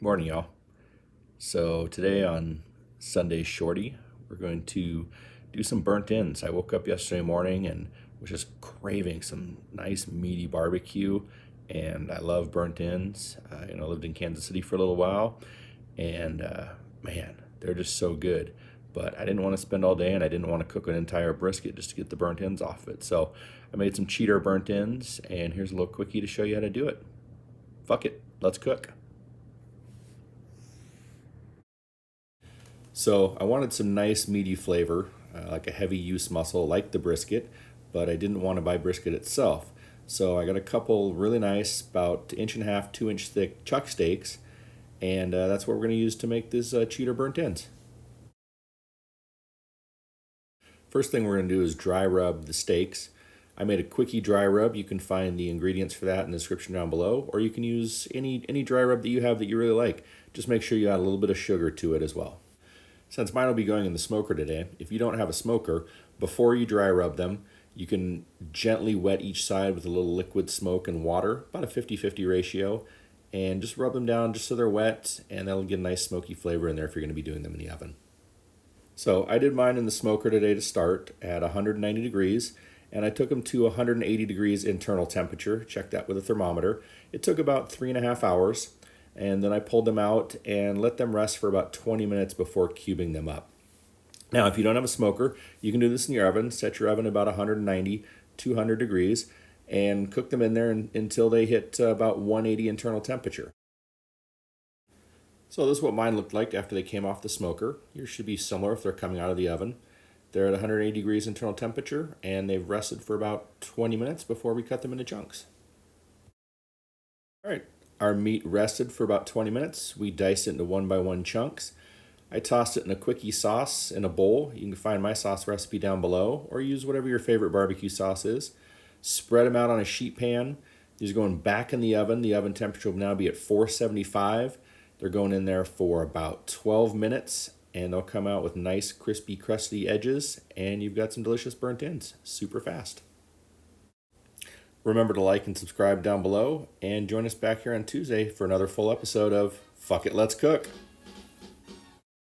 Morning, y'all. So today on Sunday Shorty, we're going to do some burnt ends. I woke up yesterday morning and was just craving some nice meaty barbecue, and I love burnt ends. I lived in Kansas City for a little while, and man, they're just so good. But I didn't want to spend all day, and I didn't want to cook an entire brisket just to get the burnt ends off of it. So I made some cheater burnt ends, and here's a little quickie to show you how to do it. Fuck it, let's cook. So I wanted some nice meaty flavor, like a heavy use muscle, like the brisket, but I didn't want to buy brisket itself. So I got a couple really nice, about inch and a half, 2 inch thick chuck steaks, and that's what we're going to use to make this cheater burnt ends. First thing we're going to do is dry rub the steaks. I made a quickie dry rub. You can find the ingredients for that in the description down below, or you can use any dry rub that you have that you really like. Just make sure you add a little bit of sugar to it as well. Since mine will be going in the smoker today, if you don't have a smoker, before you dry rub them, you can gently wet each side with a little liquid smoke and water, about a 50-50 ratio, and just rub them down just so they're wet, and that'll get a nice smoky flavor in there if you're going to be doing them in the oven. So I did mine in the smoker today to start at 190 degrees, and I took them to 180 degrees internal temperature. Check that with a thermometer. It took about 3.5 hours. And then I pulled them out and let them rest for about 20 minutes before cubing them up. Now, if you don't have a smoker, you can do this in your oven. Set your oven about 190, 200 degrees, and cook them in there until they hit about 180 internal temperature. So this is what mine looked like after they came off the smoker. Yours should be similar if they're coming out of the oven. They're at 180 degrees internal temperature, and they've rested for about 20 minutes before we cut them into chunks. All right. Our meat rested for about 20 minutes. We diced it into 1x1 chunks. I tossed it in a quickie sauce in a bowl. You can find my sauce recipe down below, or use whatever your favorite barbecue sauce is. Spread them out on a sheet pan. These are going back in the oven. The oven temperature will now be at 475. They're going in there for about 12 minutes, and they'll come out with nice, crispy, crusty edges, and you've got some delicious burnt ends. Super fast. Remember to like and subscribe down below, and join us back here on Tuesday for another full episode of Fuck It, Let's Cook.